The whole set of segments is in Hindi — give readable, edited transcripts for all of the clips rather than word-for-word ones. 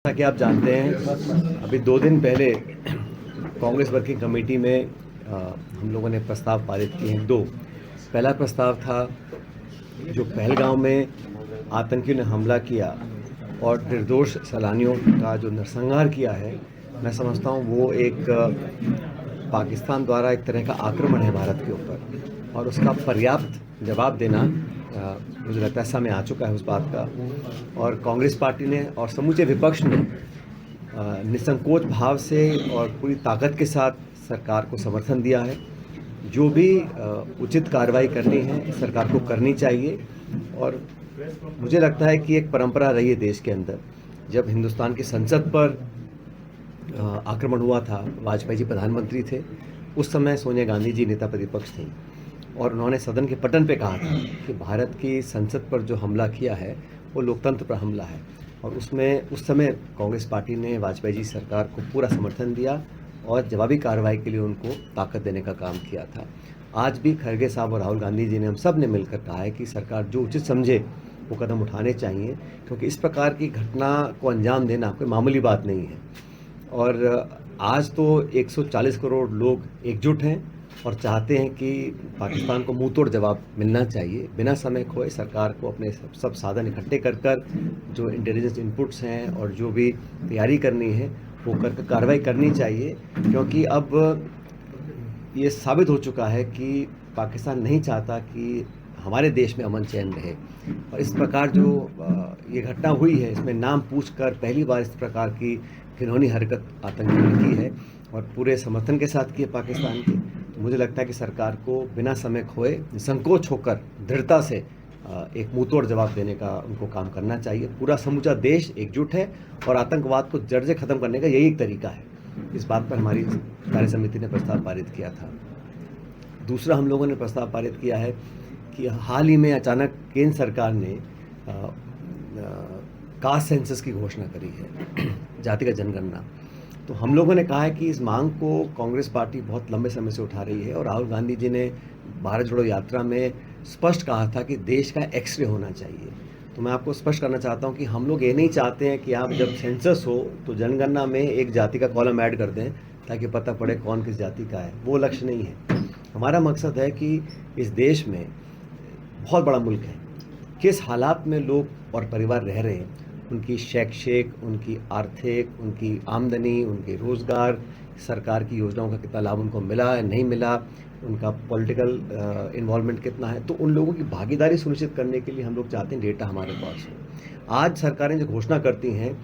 जैसा कि आप जानते हैं, अभी 2 दिन पहले कांग्रेस वर्किंग कमेटी में हम लोगों ने प्रस्ताव पारित किए हैं। 2 पहला प्रस्ताव था जो पहलगाम में आतंकियों ने हमला किया और निर्दोष सैलानियों का जो नरसंहार किया है, मैं समझता हूँ वो एक पाकिस्तान द्वारा एक तरह का आक्रमण है भारत के ऊपर, और उसका पर्याप्त जवाब देना मुझे लगता है समय आ चुका है उस बात का। और कांग्रेस पार्टी ने और समूचे विपक्ष ने निसंकोच भाव से और पूरी ताकत के साथ सरकार को समर्थन दिया है। जो भी उचित कार्रवाई करनी है सरकार को करनी चाहिए। और मुझे लगता है कि एक परंपरा रही है देश के अंदर, जब हिंदुस्तान की संसद पर आक्रमण हुआ था, वाजपेयी जी प्रधानमंत्री थे, उस समय सोनिया गांधी जी नेता प्रतिपक्ष थी और उन्होंने सदन के पटल पे कहा था कि भारत की संसद पर जो हमला किया है वो लोकतंत्र पर हमला है। और उसमें उस समय कांग्रेस पार्टी ने वाजपेयी जी सरकार को पूरा समर्थन दिया और जवाबी कार्रवाई के लिए उनको ताकत देने का काम किया था। आज भी खरगे साहब और राहुल गांधी जी ने, हम सब ने मिलकर कहा है कि सरकार जो उचित समझे वो कदम उठाने चाहिए, क्योंकि इस प्रकार की घटना को अंजाम देना कोई मामूली बात नहीं है। और आज तो 140 करोड़ लोग एकजुट हैं और चाहते हैं कि पाकिस्तान को मुंह तोड़ जवाब मिलना चाहिए। बिना समय खोए सरकार को अपने सब साधन इकट्ठे कर कर जो इंटेलिजेंस इनपुट्स हैं और जो भी तैयारी करनी है वो कर कार्रवाई करनी चाहिए, क्योंकि अब ये साबित हो चुका है कि पाकिस्तान नहीं चाहता कि हमारे देश में अमन चैन रहे। और इस प्रकार जो ये घटना हुई है, इसमें नाम पूछकर पहली बार इस प्रकार की घिनौनी हरकत आतंकियों ने की है और पूरे समर्थन के साथ की है पाकिस्तान की। तो मुझे लगता है कि सरकार को बिना समय खोए निसंकोच होकर दृढ़ता से एक मुंहतोड़ जवाब देने का उनको काम करना चाहिए। पूरा समूचा देश एकजुट है और आतंकवाद को जड़ से ख़त्म करने का यही एक तरीका है। इस बात पर हमारी कार्य समिति ने प्रस्ताव पारित किया था। दूसरा, हम लोगों ने प्रस्ताव पारित किया है कि हाल ही में अचानक केंद्र सरकार ने कास्ट सेंसस की घोषणा करी है, जातिगत जनगणना। तो हम लोगों ने कहा है कि इस मांग को कांग्रेस पार्टी बहुत लंबे समय से उठा रही है और राहुल गांधी जी ने भारत जोड़ो यात्रा में स्पष्ट कहा था कि देश का एक्सरे होना चाहिए। तो मैं आपको स्पष्ट करना चाहता हूं कि हम लोग ये नहीं चाहते हैं कि आप जब सेंसस हो तो जनगणना में एक जाति का कॉलम ऐड कर दें ताकि पता पड़े कौन किस जाति का है। वो लक्ष्य नहीं है। हमारा मकसद है कि इस देश में बहुत बड़ा मुल्क है, किस हालात में लोग और परिवार रह रहे हैं, उनकी शैक्षिक, उनकी आर्थिक, उनकी आमदनी, उनके रोज़गार, सरकार की योजनाओं का कितना लाभ उनको मिला है नहीं मिला, उनका पॉलिटिकल इन्वॉल्वमेंट कितना है। तो उन लोगों की भागीदारी सुनिश्चित करने के लिए हम लोग चाहते हैं डेटा हमारे पास हो। आज सरकारें जो घोषणा करती हैं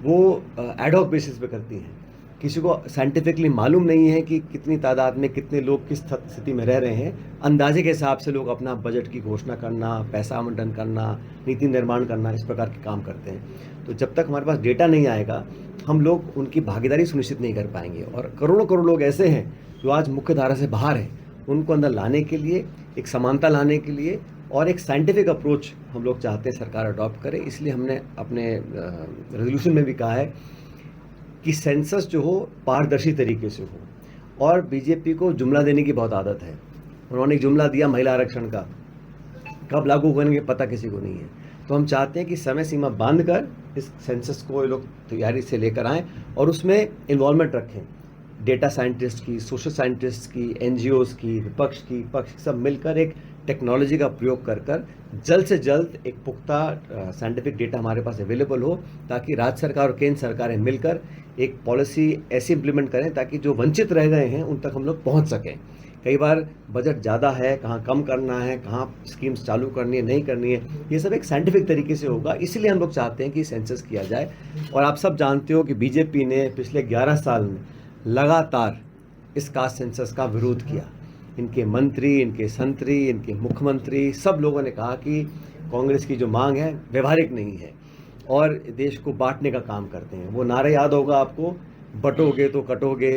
वो एड हॉक बेसिस पे करती हैं। किसी को साइंटिफिकली मालूम नहीं है कि कितनी तादाद में कितने लोग किस स्थिति में रह रहे हैं। अंदाजे के हिसाब से लोग अपना बजट की घोषणा करना, पैसा आवंटन करना, नीति निर्माण करना, इस प्रकार के काम करते हैं। तो जब तक हमारे पास डेटा नहीं आएगा हम लोग उनकी भागीदारी सुनिश्चित नहीं कर पाएंगे। और करोड़ों करोड़ लोग ऐसे हैं जो आज मुख्य धारा से बाहर हैं, उनको अंदर लाने के लिए, एक समानता लाने के लिए और एक साइंटिफिक अप्रोच हम लोग चाहते हैं सरकार अडॉप्ट करे। इसलिए हमने अपने रेजोल्यूशन में भी कहा है कि सेंसस जो हो पारदर्शी तरीके से हो। और बीजेपी को जुमला देने की बहुत आदत है। उन्होंने एक जुमला दिया महिला आरक्षण का, कब लागू करेंगे पता किसी को नहीं है। तो हम चाहते हैं कि समय सीमा बांध कर इस सेंसस को ये लोग तैयारी से लेकर आएँ और उसमें इन्वॉल्वमेंट रखें, डेटा साइंटिस्ट की, सोशल साइंटिस्ट की, एनजीओज की, विपक्ष की, पक्ष सब मिलकर एक टेक्नोलॉजी का प्रयोग कर कर जल्द से जल्द एक पुख्ता साइंटिफिक डेटा हमारे पास अवेलेबल हो, ताकि राज्य सरकार और केंद्र सरकारें मिलकर एक पॉलिसी ऐसी इम्प्लीमेंट करें ताकि जो वंचित रह गए हैं उन तक हम लोग पहुंच सकें। कई बार बजट ज़्यादा है, कहाँ कम करना है, कहाँ स्कीम्स चालू करनी है नहीं करनी है, ये सब एक साइंटिफिक तरीके से होगा। इसीलिए हम लोग चाहते हैं कि सेंसस किया जाए। और आप सब जानते हो कि बीजेपी ने पिछले 11 साल में लगातार इस कास्ट सेंसस का विरोध किया। इनके मंत्री, इनके संतरी, इनके मुख्यमंत्री, सब लोगों ने कहा कि कांग्रेस की जो मांग है व्यवहारिक नहीं है और देश को बांटने का काम करते हैं। वो नारा याद होगा आपको, बटोगे तो कटोगे,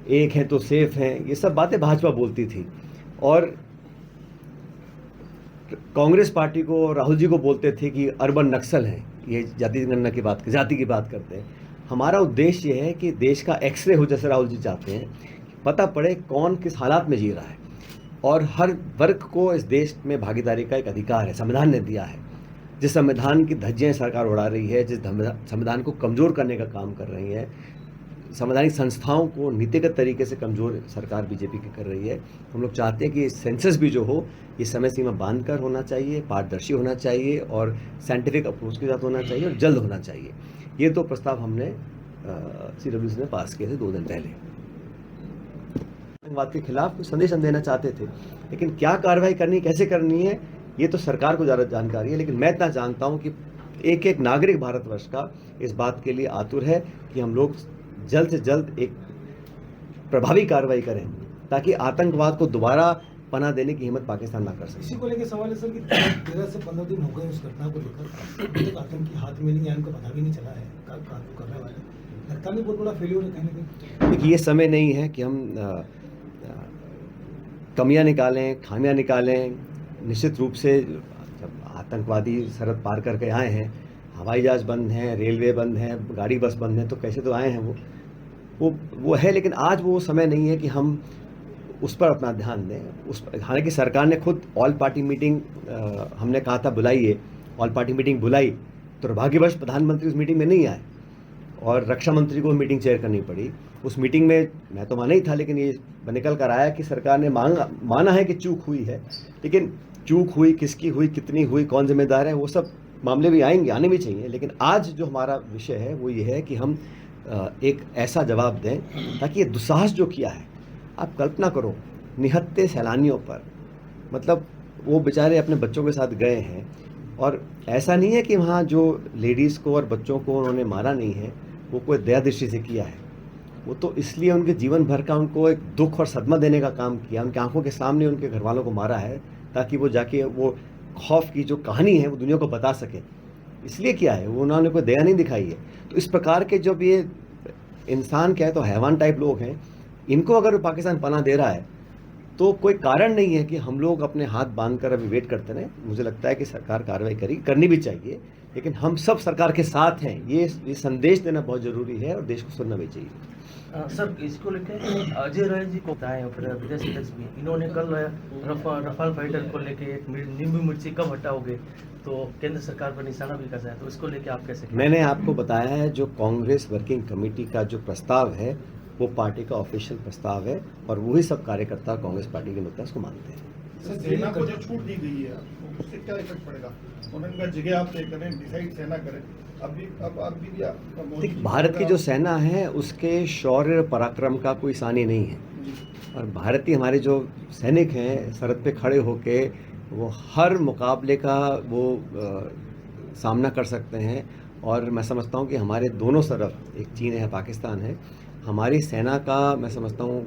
एक है तो सेफ हैं, ये सब बातें भाजपा बोलती थी। और कांग्रेस पार्टी को, राहुल जी को बोलते थे कि अर्बन नक्सल हैं, ये जाति जनगणना की बात, जाति की बात करते हैं। हमारा उद्देश्य ये है कि देश का एक्सरे हो, जैसे राहुल जी चाहते हैं, पता पड़े कौन किस हालात में जी रहा है। और हर वर्ग को इस देश में भागीदारी का एक अधिकार है, संविधान ने दिया है। जिस संविधान की धज्जियाँ सरकार उड़ा रही है, जिस संविधान को कमज़ोर करने का काम कर रही है, संवैधानिक संस्थाओं को नीतिगत तरीके से कमज़ोर सरकार बीजेपी की कर रही है। हम लोग चाहते हैं कि सेंसस भी जो हो ये समय सीमा बांध कर होना चाहिए, पारदर्शी होना चाहिए और साइंटिफिक अप्रोच के साथ होना चाहिए और जल्द होना चाहिए। ये 2 प्रस्ताव हमने CWC ने पास किए थे 2 दिन पहले। आतंकवाद के खिलाफ कुछ संदेश हम देना चाहते थे, लेकिन क्या कार्रवाई करनी, कैसे करनी है, ये तो सरकार को ज़्यादा जानकारी है। लेकिन मैं इतना जानता हूँ कि एक नागरिक भारतवर्ष का इस बात के लिए आतुर है कि हम लोग जल्द से जल्द एक प्रभावी कार्रवाई करें ताकि आतंकवाद को दोबारा पनाह देने की हिम्मत पाकिस्तान ना कर सके। इसी को लेकर सवाल है सर कि 13 से 15 दिन हो गए उस घटना को लेकर, अभी तक आतंकी हाथ में नहीं है, उनको पता भी नहीं चला है काबू करने वाले। लगता नहीं बहुत बड़ा फेलियर है कहीं ना कहीं। देखिए, ये समय नहीं है कि हम कमियां निकालें, खामियां निकालें। निश्चित रूप से जब आतंकवादी सरहद पार करके आए हैं, हवाई जहाज बंद हैं, रेलवे बंद हैं, गाड़ी बस बंद हैं, तो कैसे तो आए हैं वो है। लेकिन आज वो समय नहीं है कि हम उस पर अपना ध्यान दें। हालांकि सरकार ने खुद ऑल पार्टी मीटिंग हमने कहा था बुलाइए, ऑल पार्टी मीटिंग बुलाई, तो दुर्भाग्यवश प्रधानमंत्री उस मीटिंग में नहीं आए और रक्षा मंत्री को मीटिंग चेयर करनी पड़ी। उस मीटिंग में मैं तो वहाँ नहीं था, लेकिन ये निकल कर आया कि सरकार ने माना है कि चूक हुई है, लेकिन चूक हुई, किसकी हुई, कितनी हुई, कौन जिम्मेदार है, वो सब मामले भी आएंगे, आने भी चाहिए। लेकिन आज जो हमारा विषय है वो ये है कि हम एक ऐसा जवाब दें ताकि ये दुस्साहस जो किया है, आप कल्पना करो, निहत्थे सैलानियों पर, मतलब वो बेचारे अपने बच्चों के साथ गए हैं और ऐसा नहीं है कि वहाँ जो लेडीज़ को और बच्चों को उन्होंने मारा नहीं है, वो कोई दया दृष्टि से किया है। वो तो इसलिए उनके जीवन भर का उनको एक दुख और सदमा देने का काम किया, उनकी आंखों के सामने उनके घर वालों को मारा है ताकि वो जाके वो खौफ की जो कहानी है वो दुनिया को बता सके, इसलिए किया है। वो उन्होंने कोई दया नहीं दिखाई है। तो इस प्रकार के जब ये इंसान क्या है तो हैवान टाइप लोग हैं, इनको अगर पाकिस्तान पनाह दे रहा है तो कोई कारण नहीं है कि हम लोग अपने हाथ बांध कर अभी वेट करते रहें। मुझे लगता है कि सरकार कार्रवाई करनी भी चाहिए, लेकिन हम सब सरकार के साथ हैं, ये संदेश देना बहुत ज़रूरी है और देश को सुनना भी चाहिए। सर, इसको लेकर अजय राय जी को बताएं और फिर विदेशी भी, इन्होंने कल रफाल फाइटर को लेके एक नींबू मिर्ची कब हटाओगे तो केंद्र सरकार पर निशाना भी कसा है, तो इसको लेके आप कैसे? मैंने आपको बताया है जो कांग्रेस वर्किंग कमेटी का जो प्रस्ताव है वो पार्टी का ऑफिशियल प्रस्ताव है और वही सब कार्यकर्ता कांग्रेस पार्टी के मुद्दा उसको मानते हैं। सर, सेना को जो छूट दी गई है उससे क्या इफेक्ट पड़ेगा? उन्होंने कहा जगह आप तय करें, डिसाइड सेना करें। देखिए, भारत की जो सेना है उसके शौर्य पराक्रम का कोई सानी नहीं है और भारतीय हमारे जो सैनिक हैं सरहद पे खड़े होके वो हर मुकाबले का वो सामना कर सकते हैं। और मैं समझता हूँ कि हमारे दोनों तरफ, एक चीन है, पाकिस्तान है, हमारी सेना का मैं समझता हूँ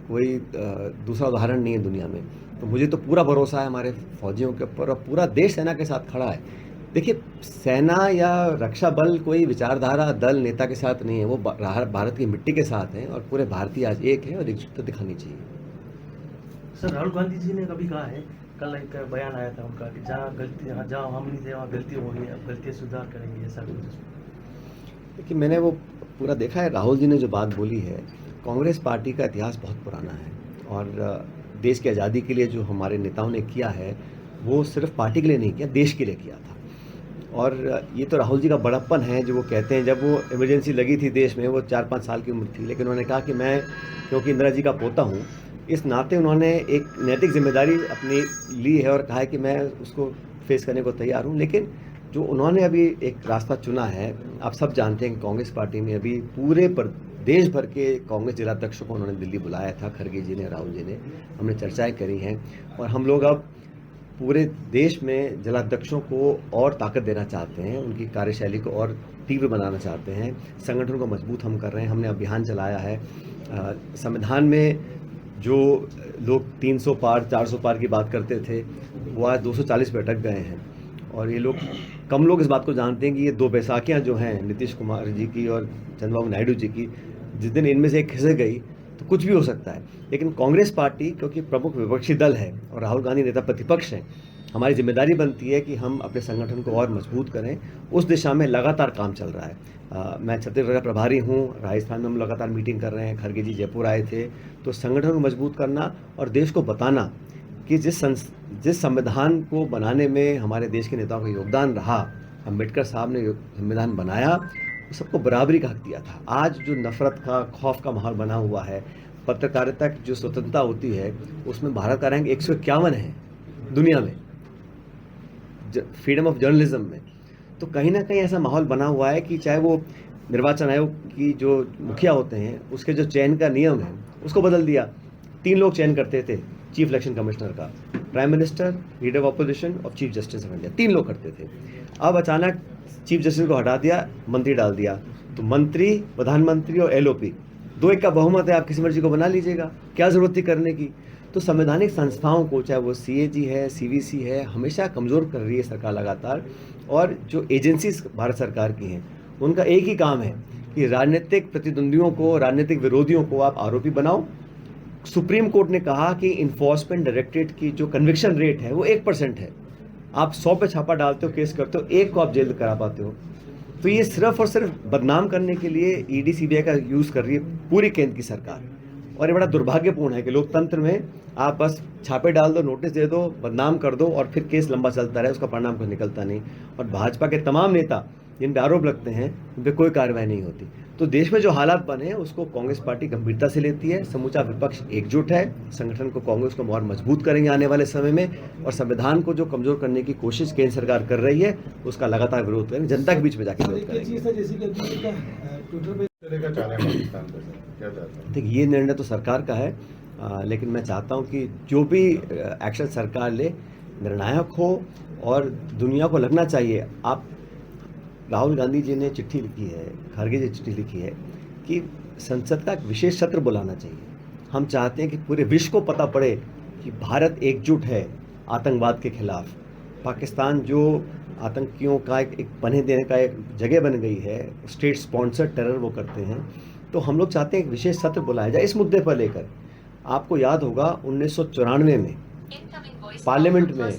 कोई दूसरा उदाहरण नहीं है दुनिया में। तो मुझे तो पूरा भरोसा है हमारे फौजियों के ऊपर और पूरा देश सेना के साथ खड़ा है। देखिए, सेना या रक्षा बल कोई विचारधारा दल नेता के साथ नहीं है, वो भारत की मिट्टी के साथ हैं और पूरे भारतीय आज एक है और एकजुटता दिखानी चाहिए। सर, राहुल गांधी जी ने कभी कहा है, कल एक बयान आया था उनका कि जहाँ हम नहीं थे वहाँ गलती हो गई, अब गलती सुधार करेंगे, ऐसा कुछ। देखिए, मैंने वो पूरा देखा है। राहुल जी ने जो बात बोली है, कांग्रेस पार्टी का इतिहास बहुत पुराना है और देश की आज़ादी के लिए जो हमारे नेताओं ने किया है वो सिर्फ पार्टी के लिए नहीं किया, देश के लिए किया था। और ये तो राहुल जी का बड़प्पन है जो वो कहते हैं, जब वो इमरजेंसी लगी थी देश में, वो 4-5 साल की उम्र थी, लेकिन उन्होंने कहा कि मैं क्योंकि इंदिरा जी का पोता हूँ, इस नाते उन्होंने एक नैतिक जिम्मेदारी अपनी ली है और कहा है कि मैं उसको फेस करने को तैयार हूँ। लेकिन जो उन्होंने अभी एक रास्ता चुना है, आप सब जानते हैं कि कांग्रेस पार्टी में अभी पूरे देश भर के कांग्रेस जिलाध्यक्षों को उन्होंने दिल्ली बुलाया था, खड़गे जी ने, राहुल जी ने, हमने चर्चाएं करी हैं और हम लोग अब पूरे देश में जिलाध्यक्षों को और ताकत देना चाहते हैं, उनकी कार्यशैली को और तीव्र बनाना चाहते हैं, संगठन को मजबूत हम कर रहे हैं। हमने अभियान चलाया है। संविधान में जो लोग 300 पार 400 पार की बात करते थे वो आज 240 पे अटक गए हैं और ये लोग, कम लोग इस बात को जानते हैं कि ये 2 बैसाखियाँ जो हैं नीतीश कुमार जी की और चंद्रबाबू नायडू जी की, जिस दिन इनमें से एक खिसक गई तो कुछ भी हो सकता है। लेकिन कांग्रेस पार्टी क्योंकि प्रमुख विपक्षी दल है और राहुल गांधी नेता प्रतिपक्ष हैं, हमारी जिम्मेदारी बनती है कि हम अपने संगठन को और मजबूत करें। उस दिशा में लगातार काम चल रहा है। मैं छत्तीसगढ़ का प्रभारी हूँ, राजस्थान में हम लगातार मीटिंग कर रहे हैं, खड़गे जी जयपुर आए थे। तो संगठन को मजबूत करना और देश को बताना कि जिस संविधान को बनाने में हमारे देश के नेताओं का योगदान रहा, अम्बेडकर साहब ने संविधान बनाया, सबको बराबरी का हक दिया था। आज जो नफरत का, खौफ का माहौल बना हुआ है, पत्रकारिता की जो स्वतंत्रता होती है उसमें भारत का रैंक 151 है दुनिया में, फ्रीडम ऑफ जर्नलिज्म में। तो कहीं ना कहीं ऐसा माहौल बना हुआ है कि चाहे वो निर्वाचन आयोग की जो मुखिया होते हैं उसके जो चयन का नियम है उसको बदल दिया। 3 लोग चयन करते थे चीफ इलेक्शन कमिश्नर का, prime minister, leader of opposition और चीफ जस्टिस ऑफ इंडिया, 3 लोग करते थे। अब अचानक चीफ जस्टिस को हटा दिया, मंत्री डाल दिया। तो मंत्री, प्रधानमंत्री और एलओपी 2-1 का बहुमत है, आप किसी मर्जी को बना लीजिएगा, क्या जरूरत थी करने की। तो संवैधानिक संस्थाओं को, चाहे वो सीएजी है, सीवीसी है, हमेशा कमज़ोर कर रही है सरकार लगातार। और जो एजेंसीज भारत सरकार की हैं उनका एक ही काम है कि राजनीतिक प्रतिद्वंदियों को, राजनीतिक विरोधियों को आप आरोपी बनाओ। सुप्रीम कोर्ट ने कहा कि इन्फोर्समेंट डायरेक्टरेट की जो कन्विक्शन रेट है वो 1% है। आप 100 पे छापा डालते हो, केस करते हो, 1 को आप जेल करा पाते हो। तो ये सिर्फ और सिर्फ बदनाम करने के लिए ईडी सीबीआई का यूज़ कर रही है पूरी केंद्र की सरकार। और ये बड़ा दुर्भाग्यपूर्ण है कि लोकतंत्र में आप बस छापे डाल दो, नोटिस दे दो, बदनाम कर दो और फिर केस लंबा चलता रहे, उसका परिणाम कुछ निकलता नहीं। और भाजपा के तमाम नेता जिन पे आरोप लगते हैं उन पर कोई कार्रवाई नहीं होती। तो देश में जो हालात बने हैं उसको कांग्रेस पार्टी गंभीरता से लेती है। समूचा विपक्ष एकजुट है, संगठन को, कांग्रेस को और मजबूत करेंगे आने वाले समय में। और संविधान को जो कमजोर करने की कोशिश केंद्र सरकार कर रही है उसका लगातार विरोध करेंगे, जनता के बीच में जाकर विरोध करेंगे। देखिए, ये निर्णय तो सरकार का है, लेकिन मैं चाहता हूँ कि जो भी एक्शन सरकार ले निर्णायक हो और दुनिया को लगना चाहिए। आप राहुल गांधी जी ने चिट्ठी लिखी है, खड़गे जी चिट्ठी लिखी है कि संसद का एक विशेष सत्र बुलाना चाहिए। हम चाहते हैं कि पूरे विश्व को पता पड़े कि भारत एकजुट है आतंकवाद के खिलाफ। पाकिस्तान जो आतंकियों का एक पन्हे देने का एक जगह बन गई है, स्टेट स्पॉन्सर्ड टेरर वो करते हैं, तो हम लोग चाहते हैं एक विशेष सत्र बुलाया जाए इस मुद्दे पर लेकर। आपको याद होगा 1994 में पार्लियामेंट में,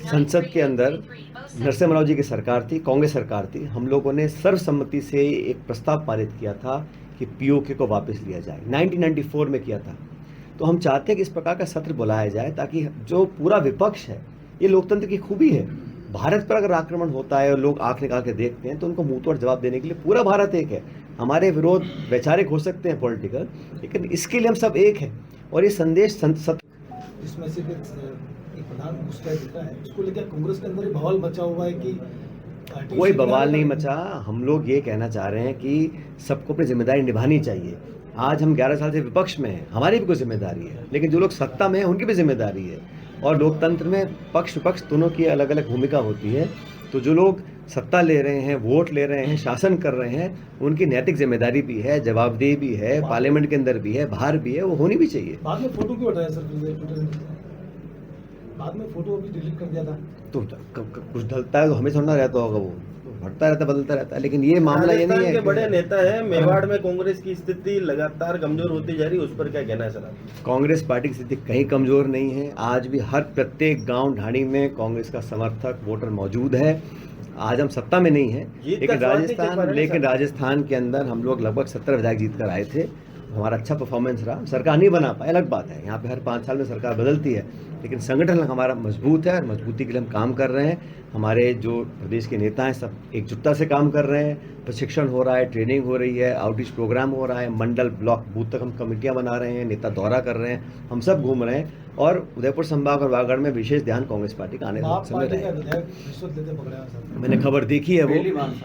संसद के अंदर नरसिम्हा राव जी की सरकार थी, कांग्रेस सरकार थी। हम लोगों ने सर्वसम्मति से एक प्रस्ताव पारित किया था कि पीओके को वापस लिया जाए, 1994 में किया था। तो हम चाहते हैं कि इस प्रकार का सत्र बुलाया जाए ताकि जो पूरा विपक्ष है, ये लोकतंत्र की खूबी है। भारत पर अगर आक्रमण होता है और लोग आंख निकाल के देखते हैं तो उनको मुंह तोड़ जवाब देने के लिए पूरा भारत एक है। हमारे विरोध वैचारिक हो सकते हैं, पॉलिटिकल, लेकिन इसके लिए हम सब एक हैं। और ये संदेश जिसमें से एक प्रधान गुस्सा दिखा है, उसको लेकर कांग्रेस के अंदर बवाल मचा हुआ है कि कोई बवाल नहीं मचा। हम लोग ये कहना चाह रहे हैं कि सबको अपनी जिम्मेदारी निभानी चाहिए। आज हम 11 साल से विपक्ष में हैं, हमारी भी कोई जिम्मेदारी है, लेकिन जो लोग सत्ता में हैं उनकी भी जिम्मेदारी है। और लोकतंत्र में पक्ष विपक्ष दोनों की अलग अलग भूमिका होती है। तो जो लोग सत्ता ले रहे हैं, वोट ले रहे हैं, शासन कर रहे हैं, उनकी नैतिक जिम्मेदारी भी है, जवाबदेही भी है, पार्लियामेंट के अंदर भी है, बाहर भी है, वो होनी भी चाहिए। बाद में फोटो क्यों हटाया सर? बाद में फोटो अभी डिलीट कर दिया था। तो कुछ ढलता है तो हमें थोड़ा रहता होगा, वो बढ़ता रहता, बदलता रहता है। लेकिन ये मामला ये नहीं है के बड़े नेता है, मेवाड़ में कांग्रेस की स्थिति लगातार कमजोर होती जा रही है, उस पर क्या कहना है सर? कांग्रेस पार्टी की स्थिति कहीं कमजोर नहीं है। आज भी हर प्रत्येक गांव ढाणी में कांग्रेस का समर्थक वोटर मौजूद है। आज हम सत्ता में नहीं है, लेकिन राजस्थान के अंदर हम लोग लगभग 17 विधायक जीत कर आए थे। हमारा अच्छा परफॉर्मेंस रहा। सरकार नहीं बना पाए, अलग बात है, यहाँ पे हर 5 साल में सरकार बदलती है, लेकिन संगठन हमारा मजबूत है और मजबूती के लिए हम काम कर रहे हैं। हमारे जो प्रदेश के नेता हैं सब एकजुटता से काम कर रहे हैं। प्रशिक्षण हो रहा है, ट्रेनिंग हो रही है, आउटरीच प्रोग्राम हो रहा है, मंडल ब्लॉक बूथ तक हम कमेटियां बना रहे हैं, नेता दौरा कर रहे हैं, हम सब घूम रहे हैं। और उदयपुर संभाग और वागड़ में विशेष ध्यान कांग्रेस पार्टी का आने वाले समय रहेगा। मैंने खबर देखी है वो।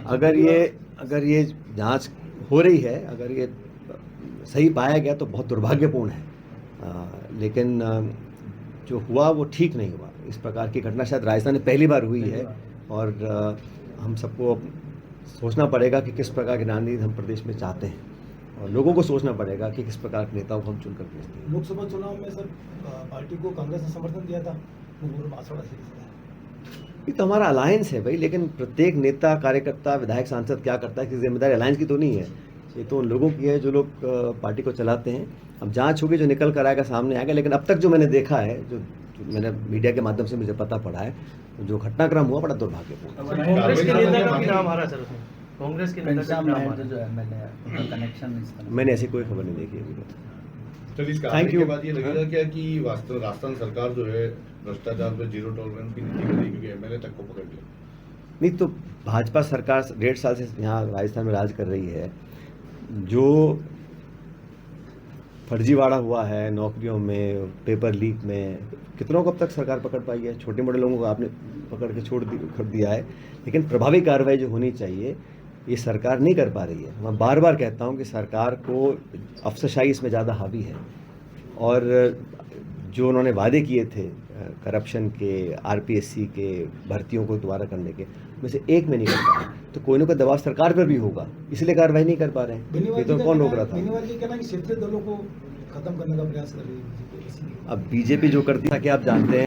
अगर ये जांच हो रही है, अगर ये सही पाया गया तो बहुत दुर्भाग्यपूर्ण है। लेकिन जो हुआ वो ठीक नहीं हुआ। इस प्रकार की घटना शायद राजस्थान में पहली बार हुई है। और हम सबको सोचना पड़ेगा कि किस प्रकार की राजनीति हम प्रदेश में चाहते हैं, और लोगों को सोचना पड़ेगा कि किस प्रकार के नेताओं को हम चुनकर भेजते हैं। लोकसभा चुनाव में सर पार्टी को कांग्रेस ने समर्थन दिया था, ये तो हमारा अलायंस है भाई। लेकिन प्रत्येक नेता, कार्यकर्ता, विधायक, सांसद क्या करता है, इसकी जिम्मेदारी अलायंस की तो नहीं है, ये तो उन लोगों की है जो लोग पार्टी को चलाते हैं। अब जांच होगी, जो निकल कर आएगा सामने आएगा। लेकिन अब तक जो मैंने देखा है, जो मैंने मीडिया के माध्यम से मुझे पता पड़ा है, जो घटनाक्रम हुआ बड़ा दुर्भाग्यपूर्ण। कांग्रेस के नेता का भी नाम आ रहा सर उसमें, कांग्रेस के नेता का नाम आ रहा है। मैंने ऐसी कोई खबर नहीं देखी अभी तक। चलिए इसका Thank आने के you. बाद ये लगेगा क्या कि वास्तव राजस्थान सरकार जो है भ्रष्टाचार पे जीरो टॉलरेंस की नीति बनी क्योंकि एमएलए तक को पकड़ लिया। नहीं तो भाजपा सरकार 1.5 साल से यहाँ राजस्थान में राज कर रही है। जो फर्जीवाड़ा हुआ है नौकरियों में, पेपर लीक में, कितनों को अब तक सरकार पकड़ पाई है? छोटे मोटे लोगों को आपने पकड़ के कर दिया है, लेकिन प्रभावी कार्रवाई जो होनी चाहिए ये सरकार नहीं कर पा रही है। मैं बार बार कहता हूँ कि सरकार को अफसरशाही इसमें ज़्यादा हावी है, और जो उन्होंने वादे किए थे करप्शन के, आरपीएससी के, भर्तियों को दोबारा करने के, में से एक में नहीं कर पा रहे, तो कोई ना कोई दबाव सरकार पर भी होगा, इसलिए कार्रवाई नहीं कर पा रहे हैं। ये तो कौन रोक रहा था? बेनीवाल जी कहना कि क्षेत्रीय दलों को खत्म करने का प्रयास कर रही है बीजेपी। अब बीजेपी जो करती है कि आप जानते हैं